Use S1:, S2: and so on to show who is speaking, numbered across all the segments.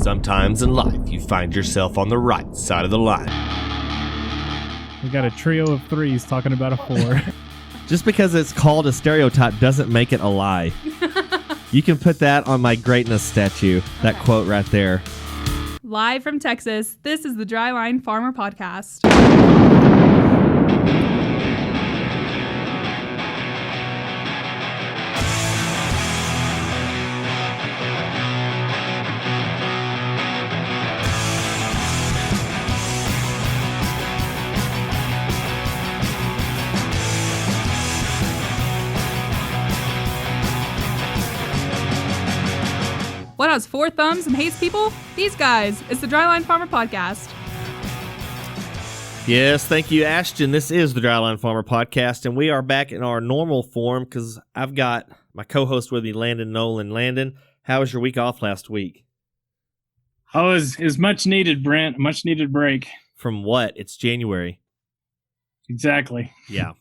S1: Sometimes in life, you find yourself on the right side of the line.
S2: We got a trio of threes talking about a four.
S3: Just because it's called a stereotype doesn't make it a lie. You can put that on my greatness statue, that quote right there.
S4: Live from Texas, this is the Dryline Farmer Podcast. What has four thumbs and hates people? These guys. It's the Dryline Farmer Podcast.
S3: Yes, thank you, Ashton. This is the Dryline Farmer Podcast, and we are back in our normal form because I've got my co-host with me, Landon Nolan. Landon, how was your week off last week?
S2: Oh, it was much needed, Brent. Much needed break.
S3: From what? It's January.
S2: Exactly.
S3: Yeah.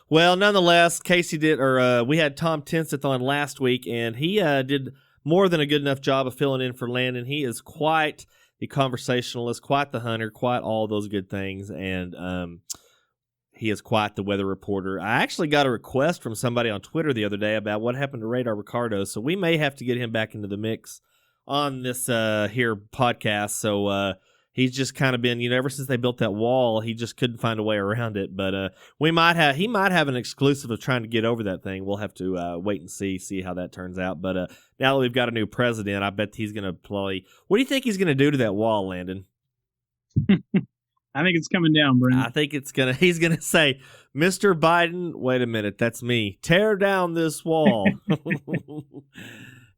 S3: Well, nonetheless, we had Tom Tinseth on last week, and he did more than a good enough job of filling in for Landon. He is quite the conversationalist, quite the hunter, quite all those good things, and he is quite the weather reporter. I actually got a request from somebody on Twitter the other day about what happened to Radar Ricardo, so we may have to get him back into the mix on this here podcast. So he's just kind of been, ever since they built that wall, he just couldn't find a way around it. But he might have an exclusive of trying to get over that thing. We'll have to wait and see how that turns out. But now that we've got a new president, I bet he's going to play. What do you think he's going to do to that wall, Landon?
S2: I think it's coming down, Brent.
S3: I think he's going to say, Mr. Biden, wait a minute, that's me. Tear down this wall.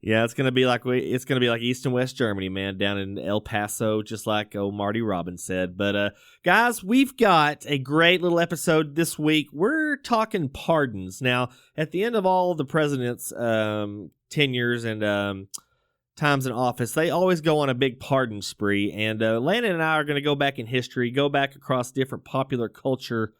S3: Yeah, it's gonna be like East and West Germany, man, down in El Paso, just like old Marty Robbins said. But guys, we've got a great little episode this week. We're talking pardons. Now, at the end of all of the presidents' tenures and times in office, they always go on a big pardon spree. And Landon and I are going to go back in history, go back across different popular culture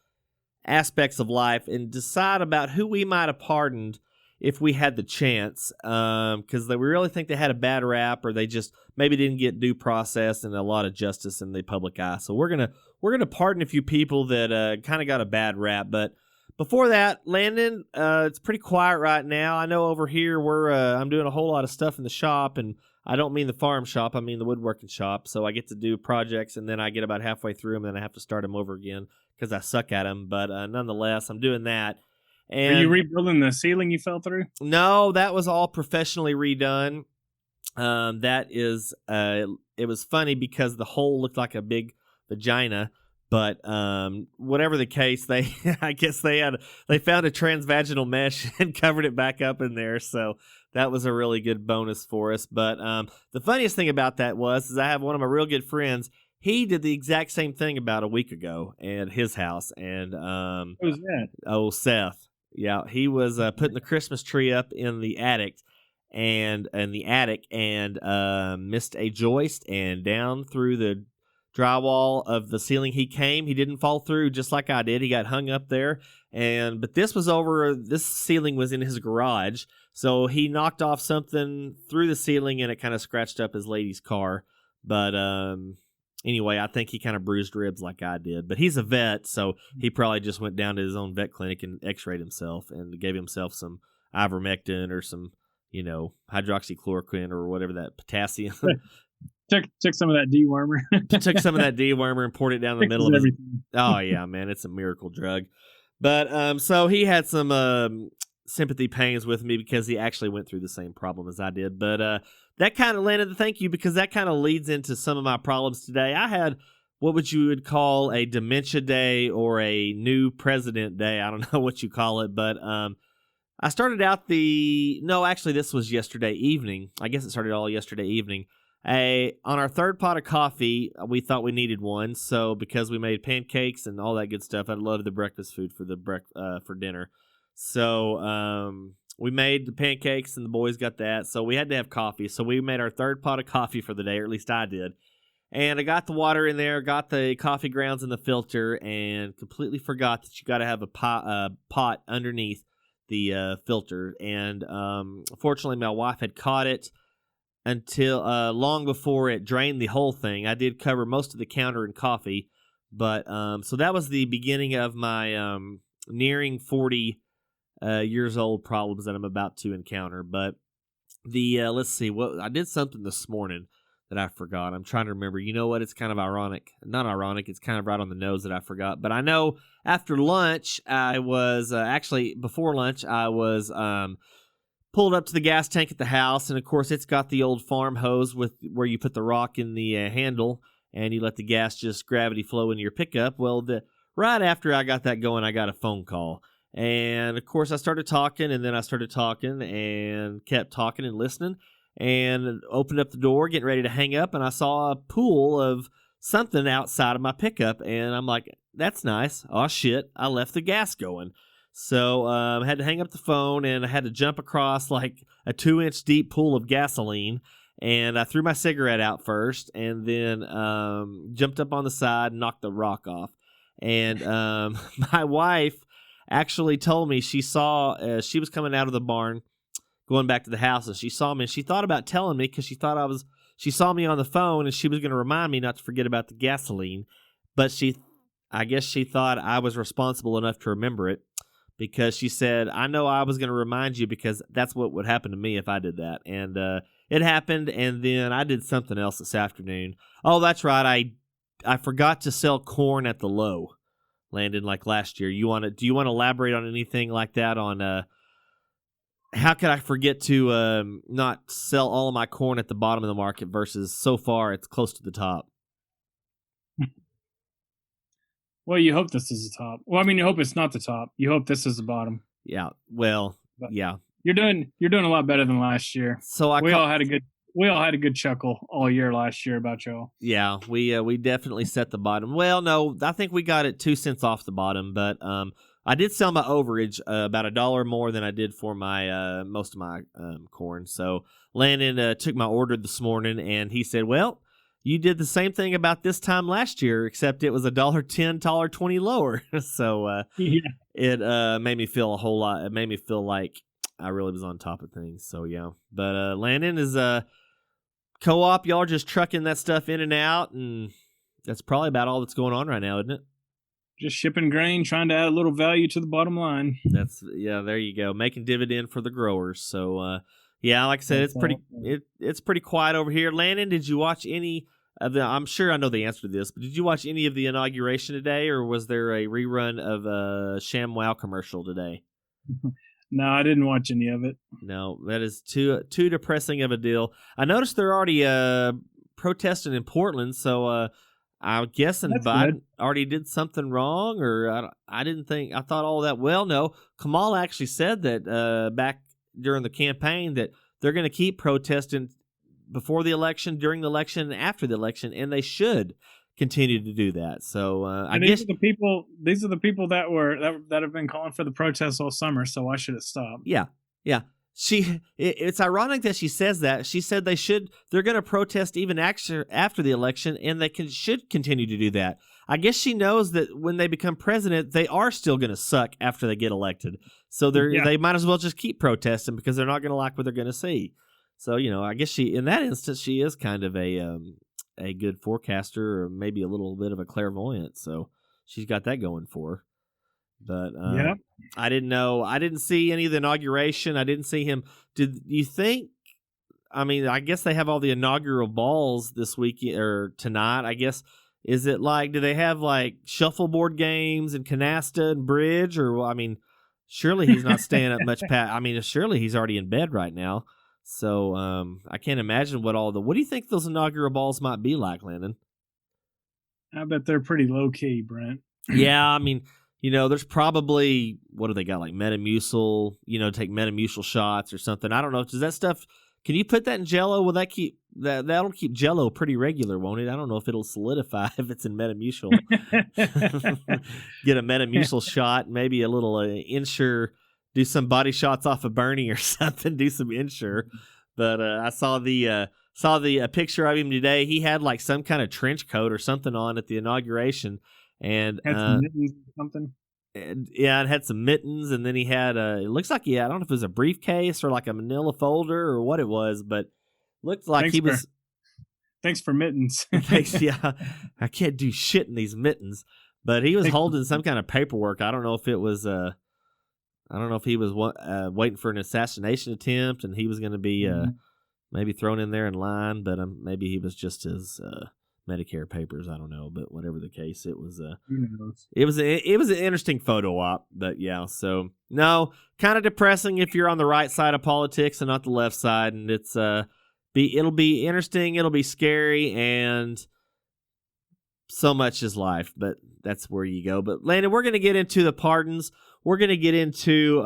S3: aspects of life, and decide about who we might have pardoned if we had the chance, because we really think they had a bad rap, or they just maybe didn't get due process and a lot of justice in the public eye. So we're gonna pardon a few people that kind of got a bad rap. But before that, Landon, it's pretty quiet right now. I know over here I'm doing a whole lot of stuff in the shop, and I don't mean the farm shop, I mean the woodworking shop. So I get to do projects, and then I get about halfway through them, and then I have to start them over again because I suck at them. But nonetheless, I'm doing that. And
S2: are you rebuilding the ceiling you fell through?
S3: No, that was all professionally redone. It was funny because the hole looked like a big vagina, but whatever the case, I guess they found a transvaginal mesh and covered it back up in there. So that was a really good bonus for us. But the funniest thing about that is I have one of my real good friends. He did the exact same thing about a week ago at his house. And
S2: what was that?
S3: Oh, Seth. Yeah, he was putting the Christmas tree up in the attic, and missed a joist, and down through the drywall of the ceiling he came. He didn't fall through just like I did. He got hung up there, but this ceiling was in his garage, so he knocked off something through the ceiling, and it kind of scratched up his lady's car. But anyway, I think he kind of bruised ribs like I did. But he's a vet, so he probably just went down to his own vet clinic and x-rayed himself and gave himself some ivermectin or some, hydroxychloroquine or whatever, that potassium.
S2: Took some of that dewormer.
S3: Took some of that dewormer and poured it down the middle of everything. Oh, yeah, man, it's a miracle drug. But so he had some sympathy pains with me because he actually went through the same problem as I did. But that kind of landed the thank you, because that kind of leads into some of my problems today. I had what you would call a dementia day or a new president day. I don't know what you call it, but I started out this was yesterday evening. I guess it started all yesterday evening. On our third pot of coffee, we thought we needed one, so because we made pancakes and all that good stuff, I love the breakfast food for dinner. So we made the pancakes, and the boys got that, so we had to have coffee. So we made our third pot of coffee for the day, or at least I did. And I got the water in there, got the coffee grounds in the filter, and completely forgot that you got to have a pot underneath the filter. And fortunately, my wife had caught it. until long before it drained the whole thing. I did cover most of the counter in coffee, but so that was the beginning of my nearing 40 years old problems that I'm about to encounter. But the let's see, what I did something this morning that I forgot. I'm trying to remember. You know what? It's kind of ironic. Not ironic. It's kind of right on the nose that I forgot. But I know after lunch, I was actually before lunch, I was pulled up to the gas tank at the house, and of course, it's got the old farm hose with where you put the rock in the handle, and you let the gas just gravity flow into your pickup. Well, right after I got that going, I got a phone call. And, of course, I started talking, and then I started talking and kept talking and listening and opened up the door, getting ready to hang up, and I saw a pool of something outside of my pickup, and I'm like, that's nice. Oh, shit, I left the gas going. So I had to hang up the phone, and I had to jump across like a 2-inch deep pool of gasoline, and I threw my cigarette out first, and then jumped up on the side and knocked the rock off. And my wife actually told me she saw she was coming out of the barn going back to the house, and she saw me, and she thought about telling me because she saw me on the phone, and she was going to remind me not to forget about the gasoline, but I guess she thought I was responsible enough to remember it, because she said, I know I was going to remind you because that's what would happen to me if I did that. And it happened, and then I did something else this afternoon. Oh, that's right, I forgot to sell corn at the low, Landon, like last year. Do you want to elaborate on anything like that on how could I forget to not sell all of my corn at the bottom of the market versus so far it's close to the top?
S5: Well, you hope this is the top. Well, I mean, you hope it's not the top. You hope this is the bottom.
S3: Yeah. Well,
S5: but
S3: yeah.
S5: You're doing a lot better than last year.
S3: So
S5: we all had a good chuckle all year last year about y'all.
S3: Yeah, we definitely set the bottom. Well, no, I think we got it 2 cents off the bottom, but I did sell my overage about $1 more than I did for my most of my corn. So Landon took my order this morning, and he said, "Well, you did the same thing about this time last year, except it was $1.10, $1.20 lower." So
S5: Yeah.
S3: it made me feel a whole lot. It made me feel like I really was on top of things. So yeah, but Landon is co-op. Y'all are just trucking that stuff in and out, and that's probably about all that's going on right now, isn't it?
S5: Just shipping grain, trying to add a little value to the bottom line.
S3: There you go, making dividend for the growers. So yeah, like I said, it's pretty quiet over here. Landon, did you watch any of the? I'm sure I know the answer to this, but did you watch any of the inauguration today, or was there a rerun of a ShamWow commercial today?
S5: No, I didn't watch any of it.
S3: No, that is too depressing of a deal. I noticed they're already protesting in Portland, so I'm guessing Biden already did something wrong, or I didn't think. I thought all that. Well, no, Kamala actually said that back during the campaign that they're going to keep protesting before the election, during the election, and after the election, and they should continue to do that. So I guess
S5: these are the people that have been calling for the protests all summer. So why should it stop?
S3: Yeah. It's ironic that she says that. She said they're going to protest even after the election, and they should continue to do that. I guess she knows that when they become president, they are still going to suck after they get elected. So they might as well just keep protesting because they're not going to like what they're going to see. So, I guess in that instance, she is kind of a good forecaster, or maybe a little bit of a clairvoyant. So she's got that going for her. But I didn't know. I didn't see any of the inauguration. I didn't see him. Did you think? I mean, I guess they have all the inaugural balls this week or tonight. I guess, is it like, do they have like shuffleboard games and canasta and bridge? Or, I mean, surely he's not staying up much past. I mean, surely he's already in bed right now. So I can't imagine what do you think those inaugural balls might be like, Landon?
S5: I bet they're pretty low key, Brent.
S3: Yeah, I mean, there's probably, what do they got, like Metamucil, take Metamucil shots or something. I don't know. Does that stuff, can you put that in Jell-O? Will that that'll keep Jell-O pretty regular, won't it? I don't know if it'll solidify if it's in Metamucil. Get a Metamucil shot, maybe a little Ensure, do some body shots off of Bernie or something, do some Ensure. But I saw the picture of him today. He had like some kind of trench coat or something on at the inauguration. And
S5: had some mittens or something.
S3: Yeah, it had some mittens, and then he had it looks like I don't know if it was a briefcase or like a manila folder or what it was, but Looked like he was.
S5: Thanks for mittens.
S3: Thanks, yeah. I can't do shit in these mittens, but he was holding some kind of paperwork. I don't know if it was. I don't know if he was waiting for an assassination attempt, and he was going to be maybe thrown in there in line, but maybe he was just his Medicare papers. I don't know, but whatever the case, it was. It was an interesting photo op, but yeah. So no, kind of depressing if you're on the right side of politics and not the left side, and it's it'll be interesting, it'll be scary, and so much is life, but that's where you go. But Landon, we're going to get into the pardons. We're going to get into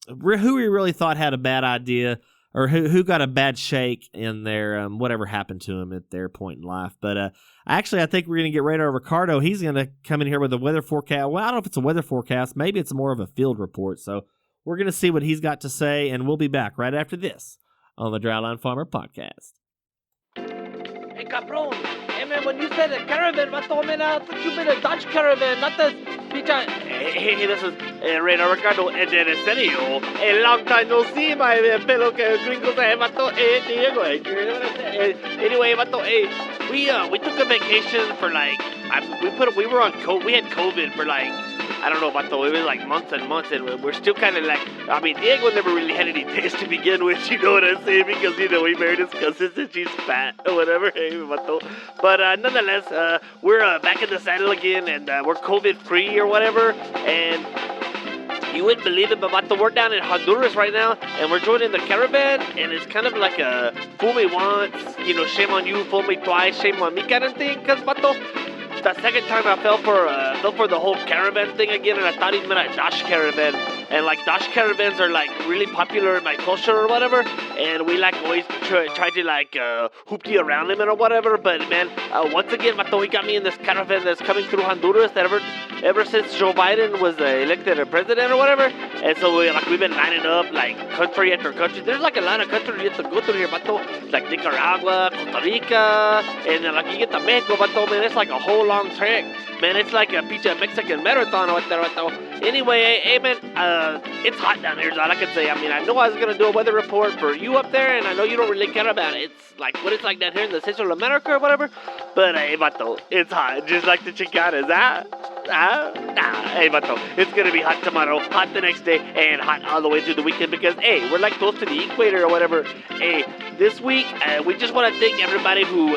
S3: who we really thought had a bad idea, or who got a bad shake in their whatever happened to them at their point in life. But actually, I think we're going to get Radar Ricardo. He's going to come in here with a weather forecast. Well, I don't know if it's a weather forecast. Maybe it's more of a field report. So we're going to see what he's got to say, and we'll be back right after this on the Dryline Farmer Podcast.
S6: Hey, cabrón. Hey, man, when you said a caravan, vato, man, I thought you meant a Dodge Caravan, not the bitch. Hey, this is Radar Ricardo, en serio. A long time no see, my fellow gringos, vato. Diego, anyway, vato, we took a vacation for like, we were on COVID, we had COVID for like, I don't know, vato, it was like months and months, and we're still kind of like, I mean, Diego never really had any taste to begin with, you know what I'm saying, because, you know, we married his cousin and she's fat or whatever, hey, vato. But nonetheless, we're back in the saddle again, and we're COVID-free or whatever, and you wouldn't believe it, but vato, we're down in Honduras right now, and we're joining the caravan, and it's kind of like a fool me once, you know, shame on you, fool me twice, shame on me kind of thing, because, vato, the second time I fell for the whole caravan thing again, and I thought he meant a Dodge Caravan, and like Dodge Caravans are like really popular in my culture or whatever, and we like always try to like hoopty around him or whatever, but man, once again, vato, he got me in this caravan that's coming through Honduras ever since Joe Biden was elected a president or whatever, and so we've been lining up like country after country. There's like a lot of countries you have to go through here, vato, like Nicaragua, Costa Rica, and then like you get to Mexico, vato, man, it's like a whole long trek, man. It's like a pizza Mexican marathon or whatever. Anyway, hey man, it's hot down here, is all I can say. I mean, I know I was gonna do a weather report for you up there, and I know you don't really care about it. It's like what it's like down here in the Central America or whatever. But hey, vato, it's hot, just like the Chicanas, hey, vato, it's gonna be hot tomorrow, hot the next day, and hot all the way through the weekend because hey, we're like close to the equator or whatever. Hey, this week we just want to thank everybody who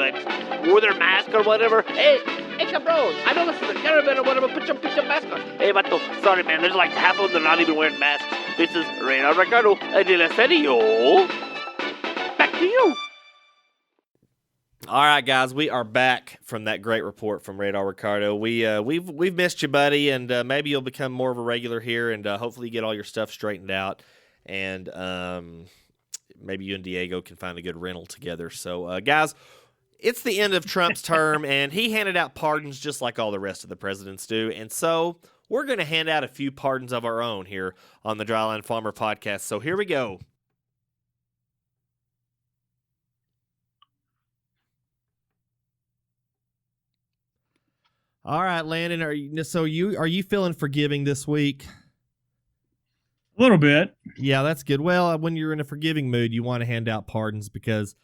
S6: wore their mask or whatever. Hey, cabrón, I know this is a caravan or whatever, put your mask on. Hey, vato, sorry, man, there's like half of them not even wearing masks. This is Radar Ricardo, de la serio. Back to you.
S3: All right, guys, we are back from that great report from Radar Ricardo. We've missed you, buddy, and maybe you'll become more of a regular here, and hopefully get all your stuff straightened out, and maybe you and Diego can find a good rental together. So, guys, it's the end of Trump's term, and he handed out pardons just like all the rest of the presidents do, and so we're going to hand out a few pardons of our own here on the Dryline Farmer Podcast. So here we go. All right, Landon, are you feeling forgiving this week?
S5: A little bit.
S3: Yeah, that's good. Well, when you're in a forgiving mood, you want to hand out pardons because,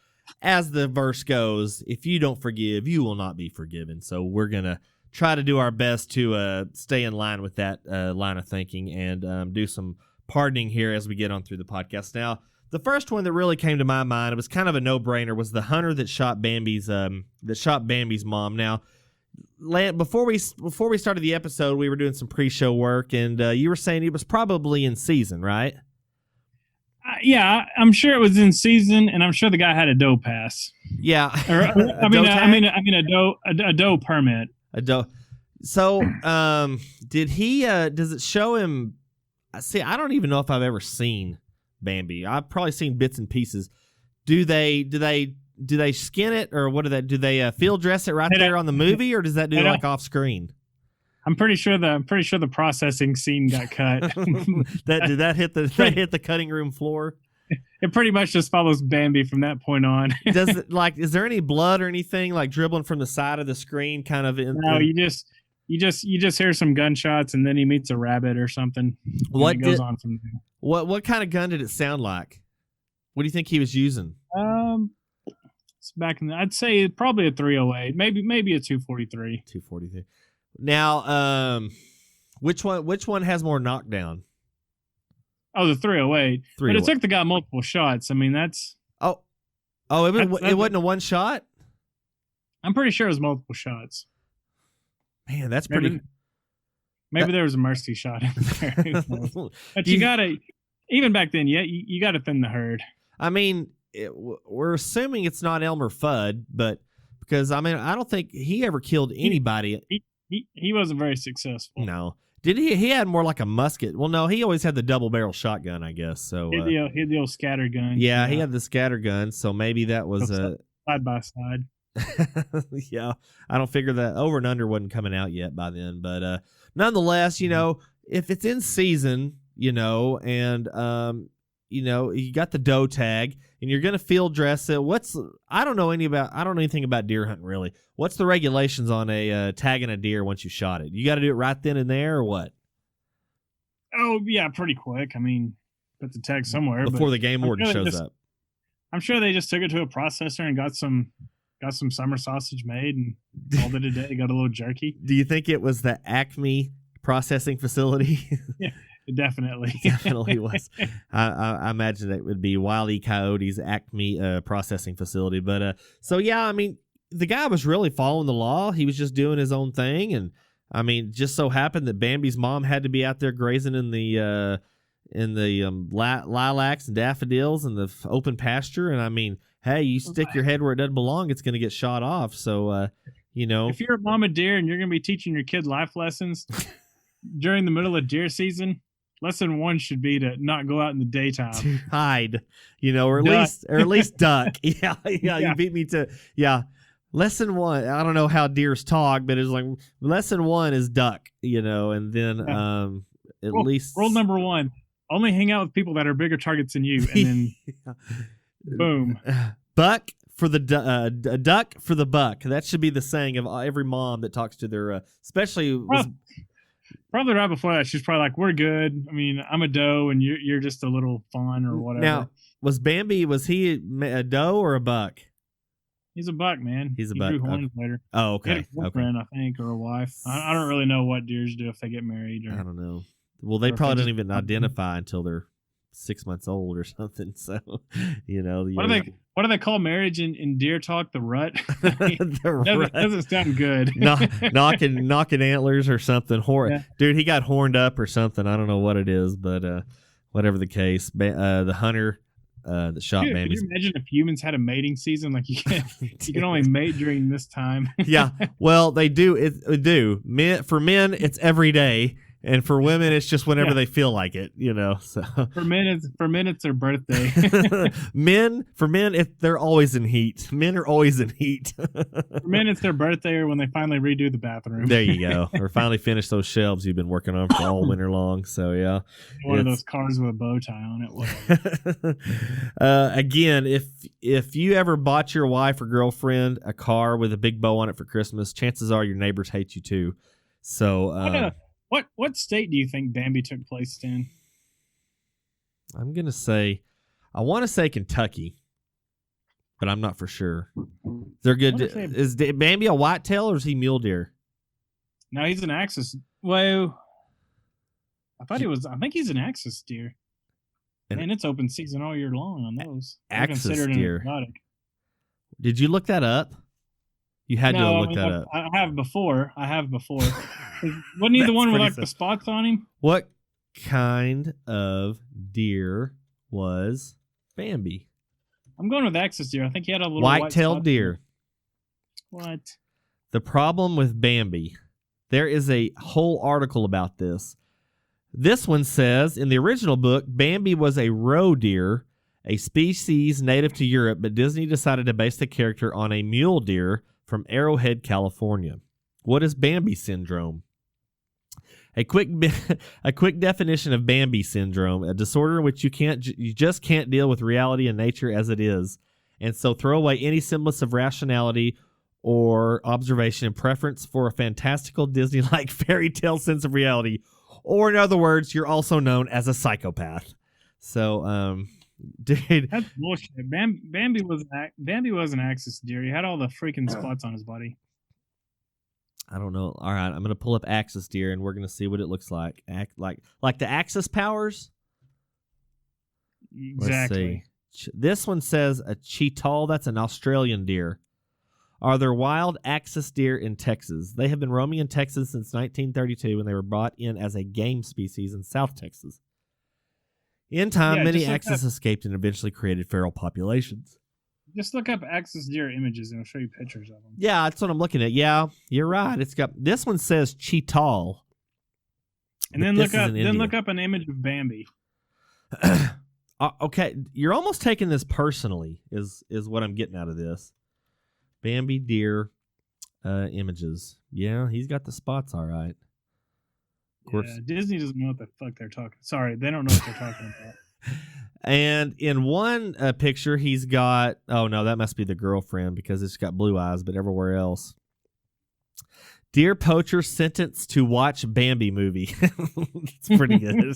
S3: as the verse goes, if you don't forgive, you will not be forgiven. So we're going to try to do our best to stay in line with that line of thinking and do some pardoning here as we get on through the podcast. Now, the first one that really came to my mind, it was kind of a no-brainer, was the hunter that shot Bambi's mom. Now, before we started the episode, we were doing some pre-show work, and you were saying it was probably in season, right?
S5: Yeah, I'm sure it was in season, and I'm sure the guy had a doe pass.
S3: Yeah,
S5: a doe permit.
S3: A doe. So, did he? Does it show him? See, I don't even know if I've ever seen Bambi. I've probably seen bits and pieces. Do they skin it, or what do they? Do they field dress it right there on the movie, or does that do like off screen?
S5: I'm pretty sure the processing scene got cut.
S3: Did that hit the cutting room floor?
S5: It pretty much just follows Bambi from that point on.
S3: Does it, is there any blood or anything like dribbling from the side of the screen? Kind of.
S5: You just hear some gunshots, and then he meets a rabbit or something. It goes on from there.
S3: What kind of gun did it sound like? What do you think he was using?
S5: It's back in the, I'd say probably a 308, maybe a 243.
S3: 243. Now, which one has more knockdown?
S5: Oh, the 308. But it took the guy multiple shots. I mean, that's...
S3: Oh, it wasn't a one shot?
S5: I'm pretty sure it was multiple shots.
S3: Man, that's pretty...
S5: Maybe there was a mercy shot in there. But you gotta... Even back then, you gotta thin the herd.
S3: I mean, we're assuming it's not Elmer Fudd, but... Because, I mean, I don't think he ever killed anybody.
S5: He wasn't very successful.
S3: No. Did he? He had more like a musket. Well, no, he always had the double barrel shotgun, I guess. So
S5: he had the old scatter gun.
S3: Yeah, he had the scatter gun. So maybe that was
S5: side by side.
S3: Yeah, I don't figure that Over and Under wasn't coming out yet by then, but nonetheless, you know, if it's in season, you know, and you know, you got the doe tag, and you're gonna field dress it. I don't know anything about deer hunting really. What's the regulations on a tagging a deer once you shot it? You got to do it right then and there, or what?
S5: Oh yeah, pretty quick. I mean, put the tag somewhere
S3: before the game warden shows up.
S5: I'm sure they just took it to a processor and got some summer sausage made and called it a day. Got a little jerky.
S3: Do you think it was the Acme processing facility?
S5: Yeah. Definitely.
S3: Definitely was. I imagine it would be Wile E. Coyote's Acme processing facility. But so yeah, I mean, the guy was really following the law. He was just doing his own thing, and I mean, just so happened that Bambi's mom had to be out there grazing in the lilacs and daffodils and the open pasture. And I mean, hey, you stick your head where it doesn't belong, it's going to get shot off. So you know,
S5: if you're a mama deer and you're going to be teaching your kid life lessons during the middle of deer season, lesson 1 should be to not go out in the daytime.
S3: To hide, you know, or at least duck. Yeah, you beat me to Lesson 1. I don't know how deers talk, but it's like lesson 1 is duck, you know, and then at least
S5: rule number 1: only hang out with people that are bigger targets than you, and then boom,
S3: buck for the duck for the buck. That should be the saying of every mom that talks to their, especially.
S5: Probably right before that, she's probably like, "We're good. I mean, I'm a doe, and you're just a little fawn or whatever."
S3: Now, was he a doe or a buck?
S5: He's a buck, man.
S3: He's a
S5: he
S3: buck.
S5: grew horns later.
S3: Oh, okay.
S5: He had a girlfriend, I think, or a wife. I don't really know what deers do if they get married. Or,
S3: I don't know. Well, they probably don't even identify until they're 6 months old or something. So, you know.
S5: What do they call marriage in deer talk? The rut.
S3: The rut
S5: doesn't sound good.
S3: knocking antlers or something. Dude, he got horned up or something. I don't know what it is, but whatever the case, the hunter that shot Bambi's.
S5: Could you imagine if humans had a mating season? Like you can only mate during this time.
S3: Yeah, well, they do. It do. For men, it's every day. And for women, it's just whenever they feel like it, you know. So
S5: for men, it's their birthday.
S3: They're always in heat. Men are always in heat.
S5: For men, it's their birthday or when they finally redo the bathroom.
S3: There you go. Or finally finish those shelves you've been working on for all winter long. So yeah,
S5: one of those cars with a bow tie on it.
S3: Again, if you ever bought your wife or girlfriend a car with a big bow on it for Christmas, chances are your neighbors hate you too. So.
S5: What state do you think Bambi took place in?
S3: I'm gonna say, I want to say Kentucky, but I'm not for sure. They're good. Is Bambi a whitetail or is he mule deer?
S5: No, he's an axis. Well, I think he's an axis deer. And it's open season all year long on those.
S3: Axis deer. Did you look that up? You had to look that up.
S5: I have before. Wasn't he the one with like the spots on him?
S3: What kind of deer was Bambi?
S5: I'm going with axis deer. I think he had a little
S3: white-tailed deer.
S5: What?
S3: The problem with Bambi. There is a whole article about this. This one says, in the original book, Bambi was a roe deer, a species native to Europe, but Disney decided to base the character on a mule deer from Arrowhead, California. What is Bambi syndrome? A quick definition of Bambi syndrome: a disorder in which you just can't deal with reality and nature as it is, and so throw away any semblance of rationality or observation in preference for a fantastical Disney-like fairy tale sense of reality. Or in other words, you're also known as a psychopath. So, dude.
S5: That's bullshit. Bambi was an axis deer. He had all the freaking spots on his body.
S3: I don't know. All right, I'm gonna pull up axis deer, and we're gonna see what it looks like. Like the axis powers.
S5: Exactly.
S3: Let's see. This one says a cheetal. That's an Australian deer. Are there wild axis deer in Texas? They have been roaming in Texas since 1932 when they were brought in as a game species in South Texas. In time, many axis escaped and eventually created feral populations.
S5: Just look up axis deer images and it'll show you pictures of them.
S3: Yeah, that's what I'm looking at. Yeah, you're right. It's got this one says cheetal.
S5: And then look up an image of Bambi.
S3: Okay, you're almost taking this personally. Is what I'm getting out of this. Bambi deer images. Yeah, he's got the spots all right. Of course.
S5: Yeah, Disney doesn't know what the fuck they're talking. Sorry, they don't know what they're talking about.
S3: And in one picture, he's got. Oh no, that must be the girlfriend because it's got blue eyes, but everywhere else. Deer poacher sentenced to watch Bambi movie. It's pretty good.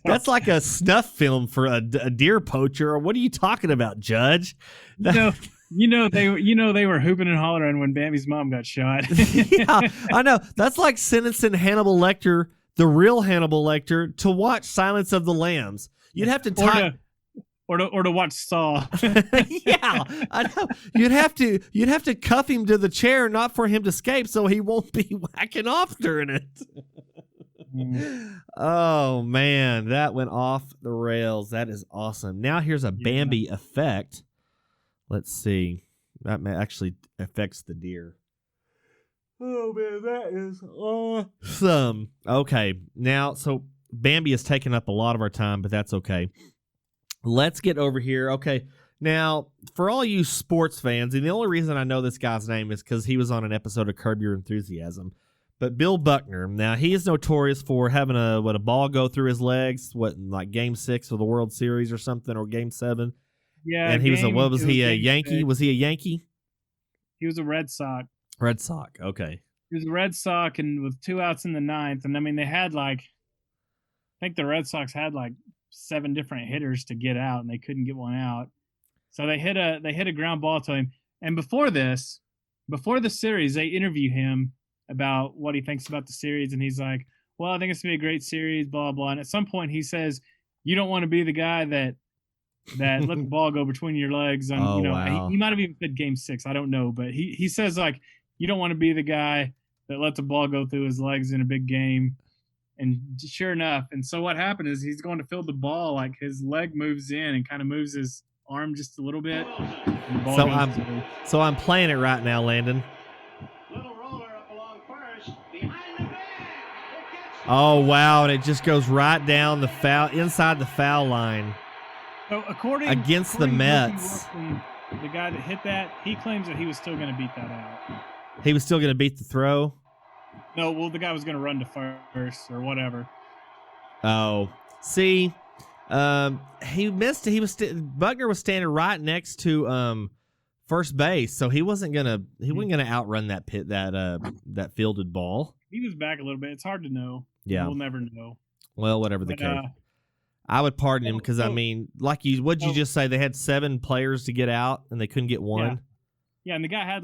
S3: That's like a snuff film for a deer poacher. What are you talking about, Judge?
S5: You know they were hooping and hollering when Bambi's mom got shot.
S3: Yeah, I know. That's like sentencing Hannibal Lecter, the real Hannibal Lecter, to watch Silence of the Lambs. You'd have to type.
S5: Or to watch Saw.
S3: Yeah, I know. You'd have to cuff him to the chair, not for him to escape, so he won't be whacking off during it. Oh man, that went off the rails. That is awesome. Now here's a Bambi effect. Let's see. That actually affects the deer. Oh man, that is awesome. Okay, now so Bambi has taken up a lot of our time, but that's okay. Let's get over here. Okay, now for all you sports fans, and the only reason I know this guy's name is because he was on an episode of Curb Your Enthusiasm. But Bill Buckner, now he is notorious for having a ball go through his legs. Like Game 6 of the World Series or something, or Game 7.
S5: Yeah,
S3: and he was he a Yankee?
S5: 6.
S3: Was he a Yankee?
S5: He was a Red Sox.
S3: Red Sox. Okay.
S5: He was a Red Sox, and with 2 outs in the 9th, and I mean they had I think the Red Sox had 7 different hitters to get out, and they couldn't get one out. So they hit a ground ball to him. And before the series, they interview him about what he thinks about the series, and he's like, "Well, I think it's gonna be a great series, blah blah." And at some point, he says, "You don't want to be the guy that let the ball go between your legs." And
S3: wow.
S5: he might have even said Game 6, I don't know, but he says you don't want to be the guy that lets the ball go through his legs in a big game. And sure enough, and so what happened is he's going to field the ball, his leg moves in and kind of moves his arm just a little bit. And the ball
S3: so I'm playing it right now, Landon.
S7: Little roller up along first, behind the bag.
S3: Oh wow, and it just goes right down inside the foul line.
S5: So according
S3: the Mets.
S5: The guy that hit that, he claims that he was still going to beat that out.
S3: He was still going to beat the throw?
S5: No, well, the guy was going to run to first or whatever.
S3: Oh, see, he missed. Buckner was standing right next to first base, so he wasn't gonna outrun that fielded ball.
S5: He was back a little bit. It's hard to know.
S3: Yeah,
S5: we'll never know.
S3: Well, whatever the case, I would pardon him because I mean, what'd you just say? They had 7 players to get out and they couldn't get one.
S5: Yeah, and the guy had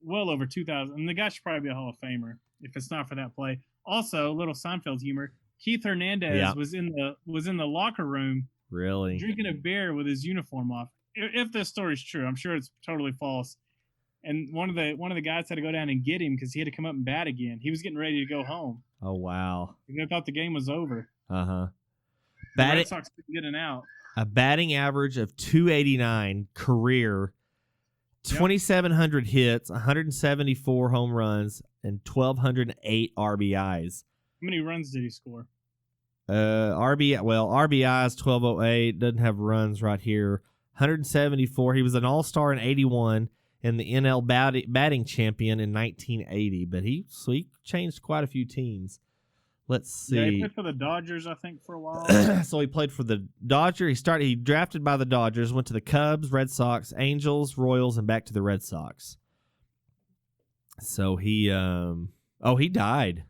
S5: well over 2,000. And the guy should probably be a Hall of Famer if it's not for that play. Also, little Seinfeld humor. Keith Hernandez was in the locker room,
S3: really
S5: drinking a beer with his uniform off. If this story's true, I'm sure it's totally false. And one of the guys had to go down and get him because he had to come up and bat again. He was getting ready to go home.
S3: Oh wow!
S5: They thought the game was over.
S3: The
S5: Red Sox couldn't get an out.
S3: A batting average of 289 career. 2,700 hits, 174 home runs, and 1,208 RBIs.
S5: How many runs did he score?
S3: RBIs 1,208. Doesn't have runs right here. 174. He was an All-Star in 81 and the NL batting champion in 1980. But he changed quite a few teams. Let's see.
S5: Yeah, he played for the Dodgers, I think, for a while.
S3: So he played for the Dodgers. He drafted by the Dodgers, went to the Cubs, Red Sox, Angels, Royals, and back to the Red Sox. So he died.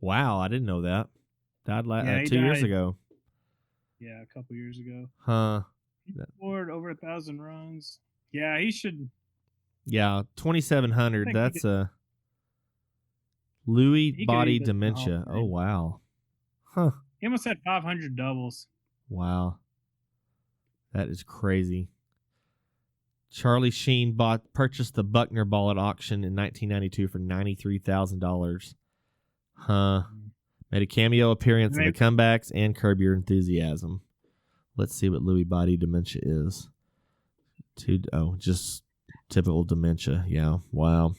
S3: Wow, I didn't know that. Died 2 years ago.
S5: Yeah, a couple years ago.
S3: Huh.
S5: He scored over 1,000 runs. Yeah, he should.
S3: Yeah,
S5: I
S3: 2,700.
S5: think
S3: That's Lewy
S5: he could
S3: body
S5: eat this in the Hall
S3: dementia.
S5: of
S3: Oh,
S5: Fame.
S3: wow. Huh.
S5: He almost had 500 doubles.
S3: Wow. That is crazy. Charlie Sheen purchased the Buckner ball at auction in 1992 for $93,000. Huh. Made a cameo appearance in the comebacks and Curb Your Enthusiasm. Let's see what Lewy body dementia is. Just typical dementia. Yeah. Wow.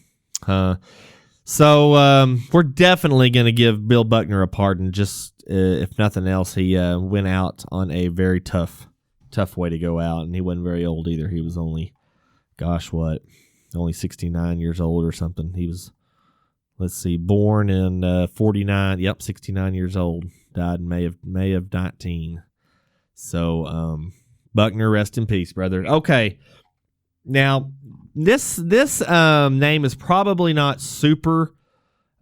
S3: So we're definitely going to give Bill Buckner a pardon. Just if nothing else, he went out on a very tough way to go out, and he wasn't very old either. He was only, only 69 years old or something. He was, let's see, born in 49. Yep, 69 years old. Died in May of 19. So Buckner, rest in peace, brother. Okay. Now, this name is probably not super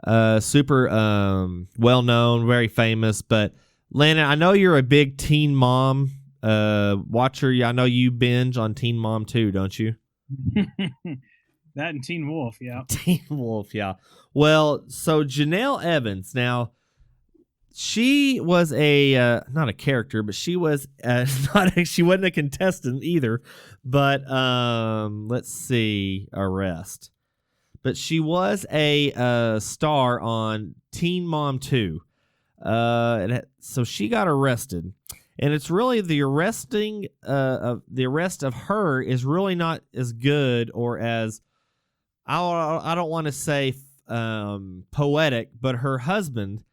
S3: well known, very famous, but Landon, I know you're a big Teen Mom watcher. I know you binge on Teen Mom too, don't you?
S5: That and Teen Wolf, yeah.
S3: Teen Wolf, yeah. Well, so Janelle Evans, now she was not a character, but she was she wasn't a contestant either. But let's see, Arrest. But she was a star on Teen Mom 2. So she got arrested, and it's really the arrest of her is really not as good or as I don't want to say poetic, but her husband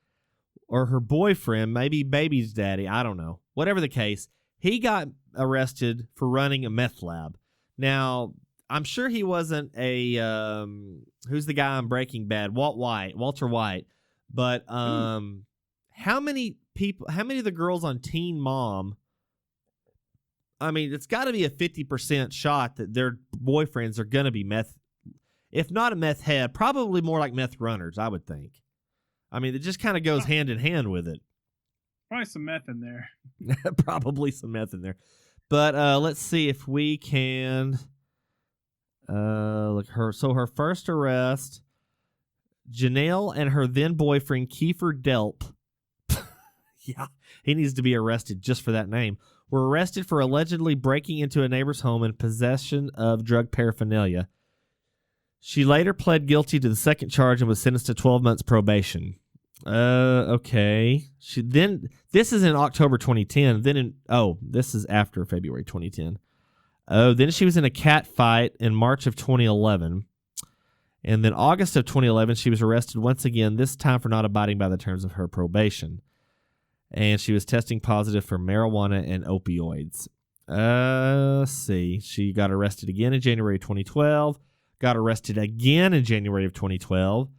S3: or her boyfriend, maybe baby's daddy, I don't know. Whatever the case, he got arrested for running a meth lab. Now, I'm sure he wasn't a who's the guy on Breaking Bad? Walter White. But how many of the girls on Teen Mom, I mean, it's got to be a 50% shot that their boyfriends are going to be meth, if not a meth head, probably more like meth runners, I would think. I mean, it just kind of goes hand in hand with it.
S5: Probably some meth in there.
S3: Probably some meth in there. But let's see if we can look her. So her first arrest, Janelle and her then boyfriend Kiefer Delp. Yeah, he needs to be arrested just for that name. Were arrested for allegedly breaking into a neighbor's home in possession of drug paraphernalia. She later pled guilty to the second charge and was sentenced to 12 months probation. Okay. This is in October 2010. This is after February 2010. Then she was in a cat fight in March of 2011. And then August of 2011, she was arrested once again, this time for not abiding by the terms of her probation. And she was testing positive for marijuana and opioids. Let's see. She got arrested again in January 2012. Got arrested again in January of 2012.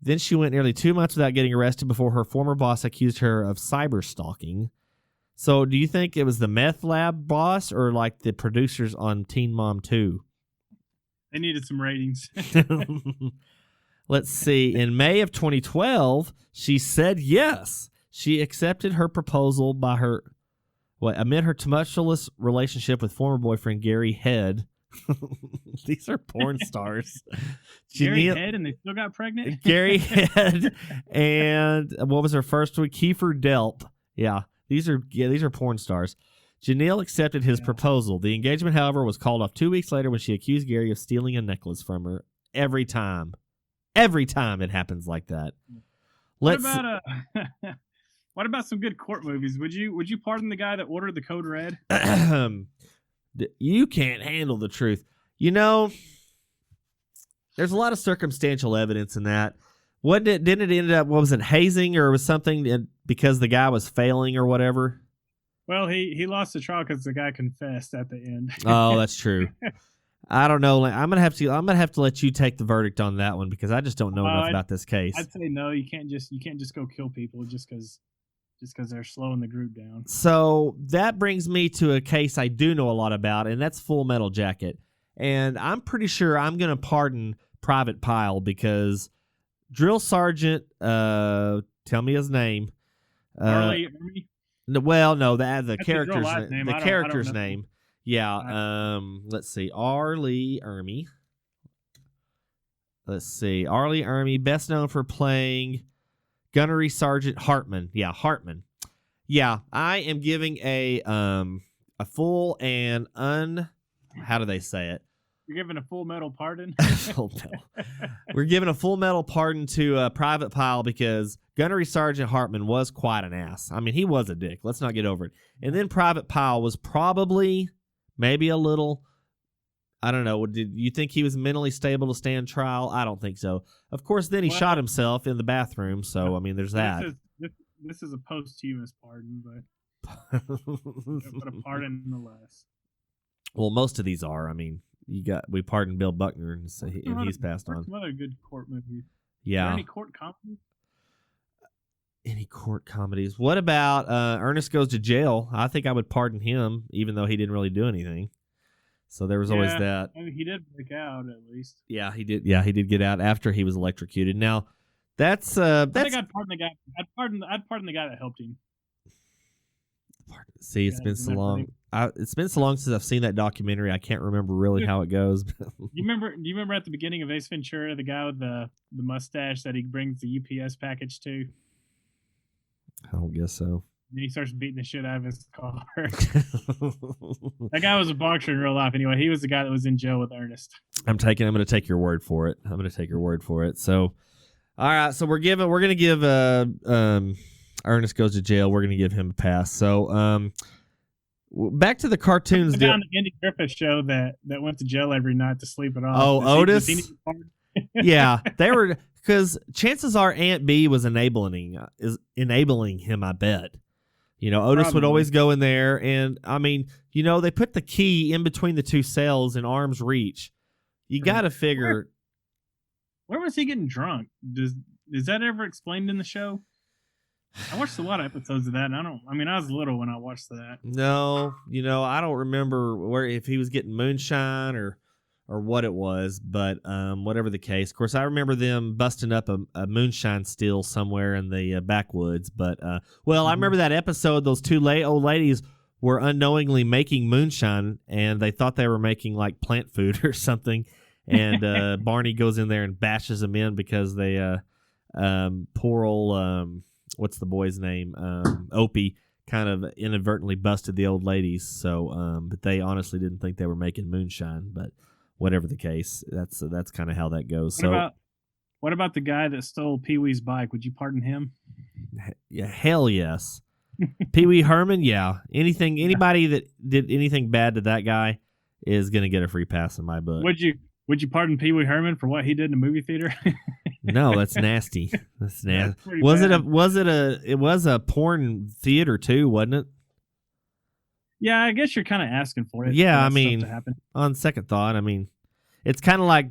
S3: Then she went nearly 2 months without getting arrested before her former boss accused her of cyber stalking. So do you think it was the meth lab boss or like the producers on Teen Mom 2?
S5: They needed some ratings.
S3: Let's see. In May of 2012, she said yes. She accepted her proposal amid her tumultuous relationship with former boyfriend Gary Head. These are porn stars.
S5: Gary Head, and they still got pregnant?
S3: Gary Head, and what was her first one? Kiefer Delp. Yeah, these are porn stars. Janelle accepted his proposal. The engagement, however, was called off 2 weeks later when she accused Gary of stealing a necklace from her. Every time it happens like that.
S5: What about some good court movies? Would you pardon the guy that ordered the Code Red?
S3: You can't handle the truth. You know, there's a lot of circumstantial evidence in that. Didn't it end up, what was it, hazing or was something because the guy was failing or whatever?
S5: Well, he lost the trial because the guy confessed at the end.
S3: Oh, that's true. I don't know. I'm gonna have to let you take the verdict on that one because I just don't know enough about this case.
S5: I'd say no. You can't just go kill people just because they're slowing the group down.
S3: So that brings me to a case I do know a lot about, and that's Full Metal Jacket. And I'm pretty sure I'm going to pardon Private Pyle because Drill Sergeant, tell me his name.
S5: Army?
S3: No, well, no, the
S5: That's his real
S3: character's
S5: last name.
S3: the
S5: I don't
S3: character's
S5: know.
S3: name. Yeah. Let's see. R. Lee Ermey. Let's see. R. Lee Ermey, best known for playing Gunnery Sergeant Hartman. Yeah, Hartman. Yeah, I am giving a full and how do they say it?
S5: You're giving a full metal pardon.
S3: Full metal. We're giving a full metal pardon to Private Pile because Gunnery Sergeant Hartman was quite an ass. I mean, he was a dick. Let's not get over it. And then Private Pile was probably maybe a little, I don't know. Did you think he was mentally stable to stand trial? I don't think so. Of course, then he shot himself in the bathroom. So, I mean, there's that.
S5: This is a posthumous pardon, but a pardon nonetheless.
S3: Well, most of these are. I mean, we pardoned Bill Buckner, and he's passed on.
S5: Some other good court movies.
S3: Yeah.
S5: Are there any court comedies?
S3: Any court comedies? What about Ernest Goes to Jail? I think I would pardon him, even though he didn't really do anything. So there was always that.
S5: I mean, he did break out at least.
S3: Yeah, he did. Yeah, he did get out after he was electrocuted. Now, that's. I
S5: think I'd pardon the guy. I'd pardon the guy that helped him.
S3: See, it's been so long. It's been so long since I've seen that documentary. I can't remember really how it goes.
S5: Do you remember at the beginning of Ace Ventura, the guy with the mustache that he brings the UPS package to?
S3: I don't guess so.
S5: And he starts beating the shit out of his car. That guy was a boxer in real life. Anyway, he was the guy that was in jail with Ernest.
S3: I'm going to take your word for it. So, all right. So we're going to give Ernest Goes to Jail. We're going to give him a pass. So, back to the cartoons.
S5: The guy on the Andy Griffith show that went to jail every night to sleep it off.
S3: Oh, Otis. Yeah, they were, because chances are Aunt B was enabling him. I bet. You know, Otis would always go in there, and I mean, you know, they put the key in between the two cells in arm's reach. You got to figure.
S5: Where was he getting drunk? Is that ever explained in the show? I watched a lot of episodes of that, and I was little when I watched that.
S3: No, you know, I don't remember if he was getting moonshine or what it was, but whatever the case. Of course, I remember them busting up a moonshine still somewhere in the backwoods. But, I remember that episode. Those two old ladies were unknowingly making moonshine, and they thought they were making, like, plant food or something. And Barney goes in there and bashes them in because they, poor old, what's the boy's name? Opie kind of inadvertently busted the old ladies. So, but they honestly didn't think they were making moonshine, but whatever the case, that's kind of how that goes.
S5: What about the guy that stole Pee Wee's bike? Would you pardon him?
S3: Yeah, hell yes. Pee Wee Herman, yeah. Anybody that did anything bad to that guy is gonna get a free pass in my book.
S5: Would you pardon Pee Wee Herman for what he did in the movie theater?
S3: No, that's nasty. That's nasty. It was a porn theater too, wasn't it?
S5: Yeah, I guess you're kind of asking for it.
S3: Yeah,
S5: for
S3: I mean, on second thought, I mean, it's kind of like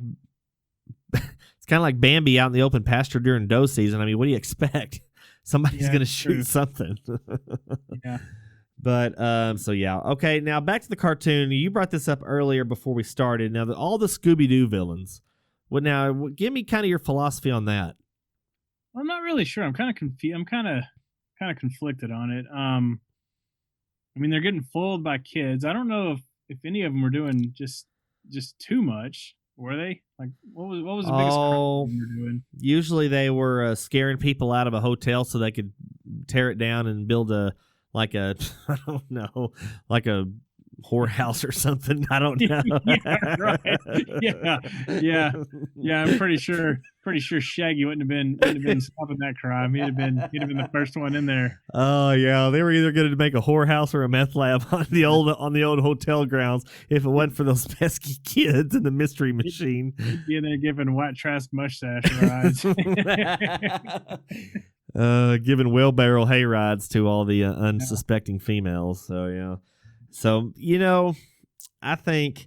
S3: Bambi out in the open pasture during doe season. I mean, what do you expect? Somebody's going to shoot something.
S5: Yeah.
S3: But so yeah, okay. Now back to the cartoon. You brought this up earlier before we started. Now all the Scooby-Doo villains. Well, now give me kind of your philosophy on that.
S5: I'm not really sure. I'm kind of confused. I'm kind of conflicted on it. I mean, they're getting fooled by kids. I don't know if any of them were doing just too much. Were they? Like, what was the biggest crime they were doing?
S3: Usually they were scaring people out of a hotel so they could tear it down and build a I don't know, like a whorehouse or something. I don't know.
S5: Yeah, right. Yeah. I'm pretty sure Shaggy wouldn't have been stopping that crime. He'd have been the first one in there.
S3: Oh yeah, they were either going to make a whorehouse or a meth lab on the old hotel grounds if it wasn't for those pesky kids and the mystery machine.
S5: He'd be in there giving white trash mustache rides.
S3: Giving wheelbarrow hay rides to all the unsuspecting females. So yeah. So, you know, I think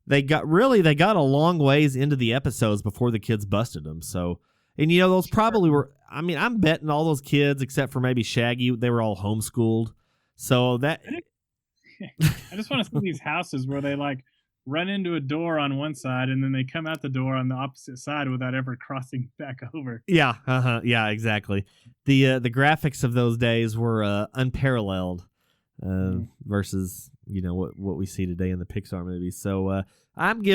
S3: they got a long ways into the episodes before the kids busted them. So, and you know, those probably were, I mean, I'm betting all those kids, except for maybe Shaggy, they were all homeschooled. So that.
S5: I just want to see these houses where they like run into a door on one side, and then they come out the door on the opposite side without ever crossing back over.
S3: Yeah, yeah, exactly. The graphics of those days were unparalleled versus what we see today in the Pixar movies. So I think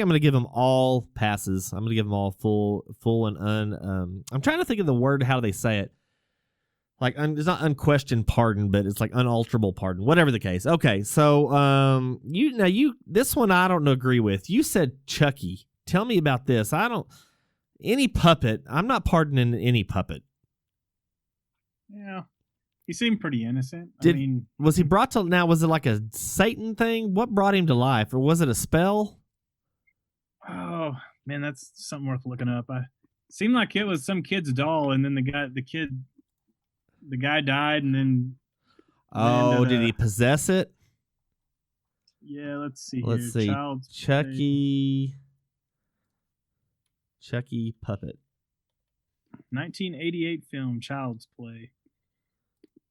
S3: I'm going to give them all passes. I'm going to give them all full and I'm trying to think of the word. How do they say it? Like it's not unquestioned pardon, but it's like unalterable pardon. Whatever the case. Okay, so this one I don't agree with. You said Chucky. Tell me about this. Any puppet. I'm not pardoning any puppet.
S5: Yeah, he seemed pretty innocent.
S3: Was he brought to now? Was it like a Satan thing? What brought him to life, or was it a spell?
S5: Oh man, that's something worth looking up. Seemed like it was some kid's doll, and then the guy died, and then.
S3: Oh, did he possess it?
S5: Yeah, let's see.
S3: Let's see. Chucky puppet.
S5: 1988 film, Child's Play.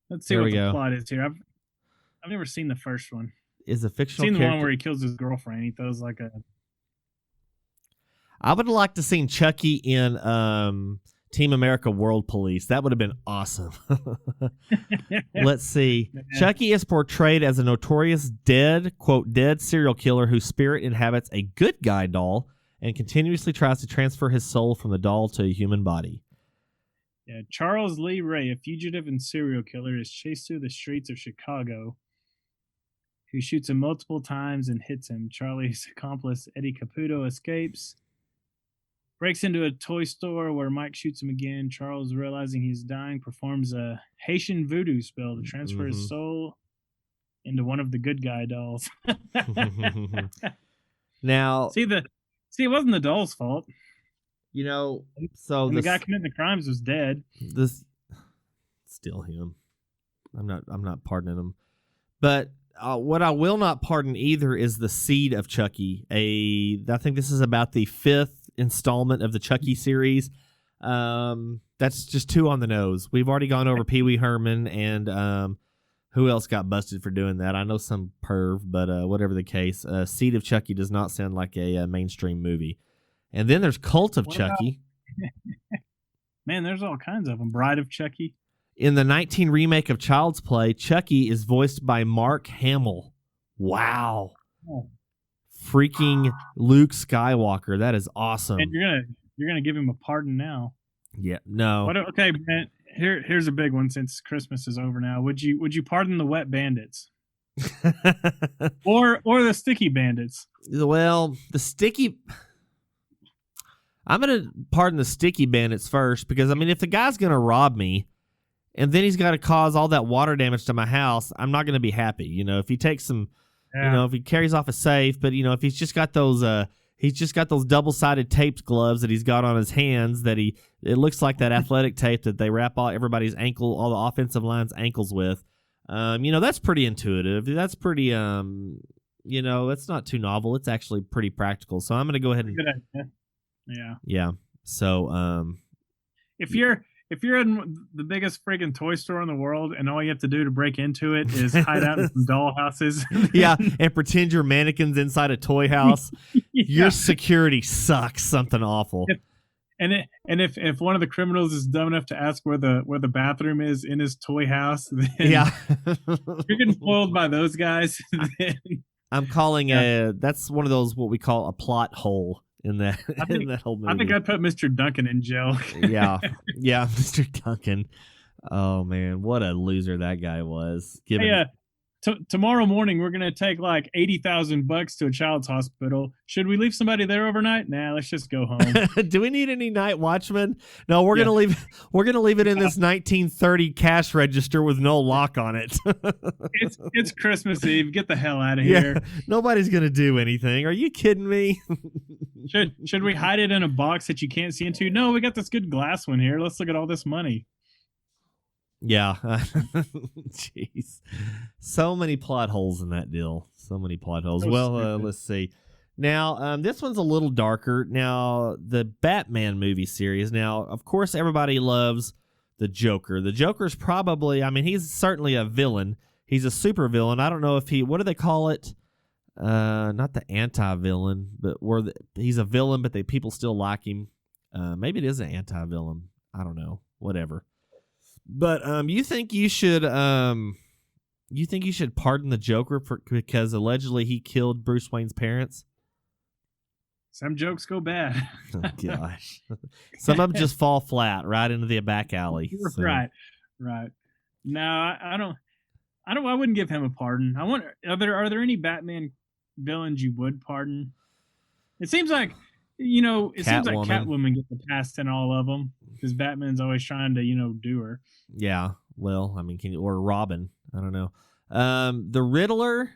S5: Let's see
S3: There
S5: what
S3: we
S5: the
S3: go.
S5: plot is here. I've never seen the first one.
S3: Is a
S5: I've
S3: fictional
S5: seen the
S3: character.
S5: one where he kills his girlfriend. He throws like a.
S3: I would have liked to seen Chucky in Team America World Police. That would have been awesome. Let's see. Chucky is portrayed as a notorious dead serial killer whose spirit inhabits a good guy doll and continuously tries to transfer his soul from the doll to a human body.
S5: Yeah, Charles Lee Ray, a fugitive and serial killer, is chased through the streets of Chicago, who shoots him multiple times and hits him. Charlie's accomplice, Eddie Caputo, escapes, breaks into a toy store where Mike shoots him again. Charles, realizing he's dying, performs a Haitian voodoo spell to transfer his soul into one of the good guy dolls.
S3: Now,
S5: it wasn't the doll's fault.
S3: So
S5: the guy committing the crimes was dead.
S3: This still him. I'm not pardoning him. But what I will not pardon either is the Seed of Chucky. I think this is about the 5th installment of the Chucky series. That's just too on the nose. We've already gone over Pee Wee Herman and who else got busted for doing that? I know some perv, but whatever the case, Seed of Chucky does not sound like a mainstream movie. And then there's Cult of Chucky.
S5: Man, there's all kinds of them. Bride of Chucky.
S3: In the 19 remake of Child's Play, Chucky is voiced by Mark Hamill. Wow.
S5: Oh.
S3: Freaking Luke Skywalker. That is awesome.
S5: And you're gonna give him a pardon now.
S3: Yeah, no.
S5: Okay, Brent. Here's a big one since Christmas is over now. Would you pardon the Wet Bandits? or the Sticky Bandits?
S3: Well, I'm going to pardon the Sticky Bandits first because, if the guy's going to rob me and then he's got to cause all that water damage to my house, I'm not going to be happy. If he takes some, if he carries off a safe, but, if he's just got those double-sided taped gloves that he's got on his hands it looks like that athletic tape that they wrap everybody's ankle, all the offensive line's ankles with. That's pretty intuitive. That's pretty, it's not too novel. It's actually pretty practical. So I'm going to go ahead and...
S5: Good idea. Yeah.
S3: Yeah. So,
S5: if you're in the biggest friggin' toy store in the world and all you have to do to break into it is hide out in some doll houses,
S3: yeah, and pretend you're mannequins inside a toy house, your security sucks. Something awful.
S5: If one of the criminals is dumb enough to ask where the bathroom is in his toy house, then
S3: yeah,
S5: you're getting foiled by those guys.
S3: I'm calling that's one of those what we call a plot hole. In that whole movie.
S5: I think I'd put Mr. Duncan in jail.
S3: yeah, Mr. Duncan. Oh man, what a loser that guy was.
S5: Tomorrow morning we're gonna take like $80,000 to a child's hospital. Should we leave somebody there overnight? Nah, let's just go home.
S3: Do we need any night watchmen? No, we're gonna leave. We're gonna leave it in this 1930 cash register with no lock on it.
S5: It's Christmas Eve. Get the hell out of here.
S3: Nobody's gonna do anything. Are you kidding me?
S5: Should we hide it in a box that you can't see into? No, we got this good glass one here. Let's look at all this money.
S3: Yeah. Jeez. So many plot holes in that deal. So many plot holes. Let's see. Now, this one's a little darker. Now, the Batman movie series. Now, of course, everybody loves the Joker. The Joker's probably, he's certainly a villain. He's a super villain. I don't know if what do they call it? not the anti-villain, but he's a villain, but people still like him. Maybe it is an anti-villain. I don't know. Whatever. But you think you should pardon the Joker because allegedly he killed Bruce Wayne's parents?
S5: Some jokes go bad.
S3: Oh, gosh. Some of them just fall flat right into the back alley. So.
S5: Right. No, I don't. I wouldn't give him a pardon. I wonder, are there any Batman villains you would pardon? It seems like, seems like Catwoman gets the pass in all of them because Batman's always trying to, do her.
S3: Yeah. Well, I mean, or Robin. I don't know. The Riddler.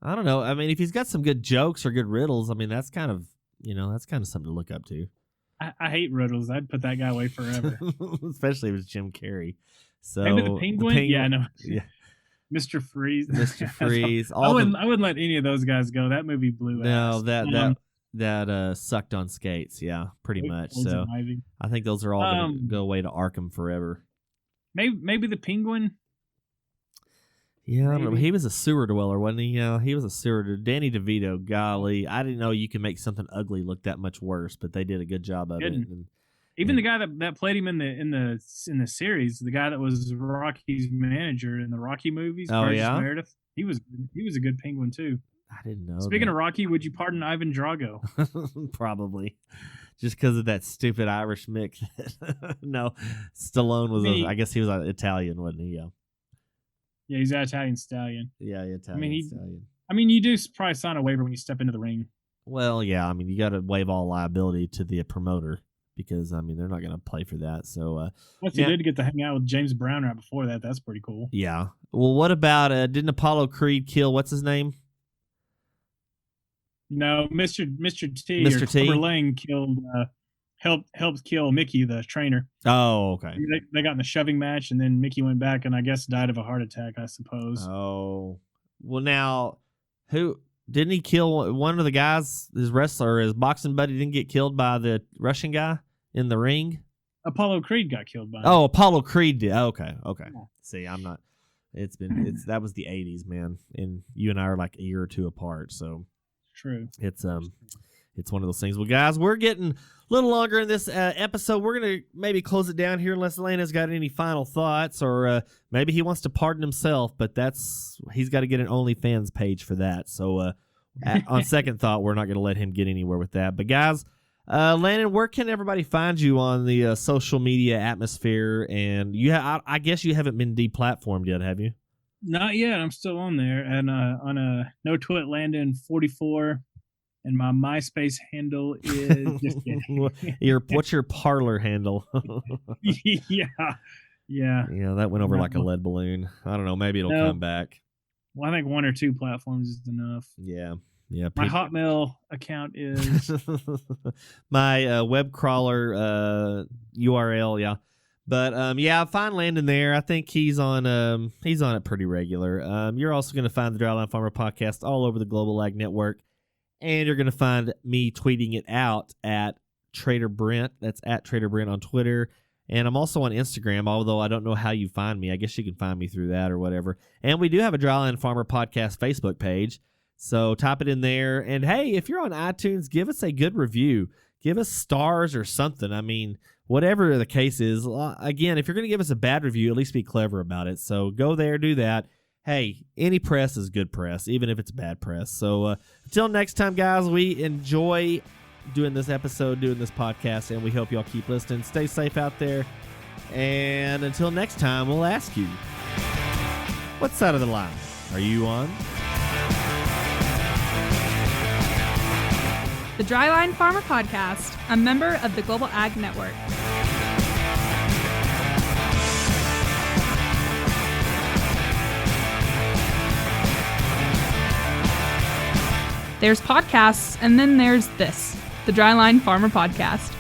S3: I don't know. I mean, if he's got some good jokes or good riddles, I mean, that's kind of something to look up to.
S5: I hate riddles. I'd put that guy away forever.
S3: Especially if it's Jim Carrey. So
S5: maybe the Penguin? Yeah, I know. Yeah. Mr. Freeze.
S3: Mr. Freeze.
S5: I wouldn't let any of those guys go. That movie blew ass.
S3: No, that sucked on skates. Yeah, pretty much. So I think those are all going to go away to Arkham forever.
S5: Maybe the Penguin.
S3: Yeah, I don't know. He was a sewer dweller, wasn't he? Yeah, he was a sewer. Danny DeVito, golly, I didn't know you could make something ugly look that much worse, but they did a good job of it.
S5: Even the guy that played him in the series, the guy that was Rocky's manager in the Rocky movies, Meredith, he was a good Penguin too.
S3: I didn't know.
S5: Speaking of Rocky, would you pardon Ivan Drago?
S3: Probably. Just because of that stupid Irish mix. No, Stallone was. I guess he was Italian, wasn't he? Yeah.
S5: Yeah, he's an Italian stallion.
S3: Yeah, Italian stallion.
S5: I mean, you do probably sign a waiver when you step into the ring.
S3: Well, yeah. I mean, you got to waive all liability to the promoter because, I mean, they're not going to play for that. So,
S5: plus, you did get to hang out with James Brown right before that. That's pretty cool.
S3: Yeah. Well, what about didn't Apollo Creed kill what's his name?
S5: No, Mr. T.
S3: Mr.
S5: Or
S3: T.
S5: Clubber Lang killed. Helped kill Mickey, the trainer.
S3: Oh, okay.
S5: They got in the shoving match, and then Mickey went back and I guess died of a heart attack, I suppose.
S3: Oh. Well, now, who didn't he kill one of the guys, his wrestler, his boxing buddy didn't get killed by the Russian guy in the ring?
S5: Apollo Creed got killed by him.
S3: Oh, Apollo Creed did. Okay.
S5: Yeah.
S3: See, I'm not. That was the 80s, man. And you and I are like a year or two apart, so.
S5: True.
S3: It's one of those things. Well, guys, we're getting a little longer in this episode. We're going to maybe close it down here unless Elena's got any final thoughts or maybe he wants to pardon himself, but he's got to get an OnlyFans page for that. So on second thought, we're not going to let him get anywhere with that. But, guys, Landon, where can everybody find you on the social media atmosphere? And I guess you haven't been deplatformed yet, have you?
S5: Not yet. I'm still on there. And on a No Twit Landon 44. And my MySpace handle is just kidding.
S3: What's your Parler handle?
S5: Yeah.
S3: That went over like a lead balloon. I don't know. Maybe it'll come back.
S5: Well, I think one or two platforms is enough.
S3: Yeah.
S5: My Hotmail account is
S3: my web crawler URL. Yeah. But find Landon there. I think he's on it pretty regular. You're also going to find the Dryline Farmer podcast all over the Global Ag Network. And you're going to find me tweeting it out at Trader Brent. That's at Trader Brent on Twitter. And I'm also on Instagram, although I don't know how you find me. I guess you can find me through that or whatever. And we do have a Dryland Farmer Podcast Facebook page. So type it in there. And, hey, if you're on iTunes, give us a good review. Give us stars or something. I mean, whatever the case is. Again, if you're going to give us a bad review, at least be clever about it. So go there, do that. Hey, any press is good press, even if it's bad press. So until next time, guys, we enjoy doing this episode, doing this podcast, and we hope y'all keep listening. Stay safe out there. And until next time, we'll ask you, what side of the line are you on?
S4: The Dryline Farmer Podcast, a member of the Global Ag Network. There's podcasts, and then there's this, the Dryline Farmer Podcast.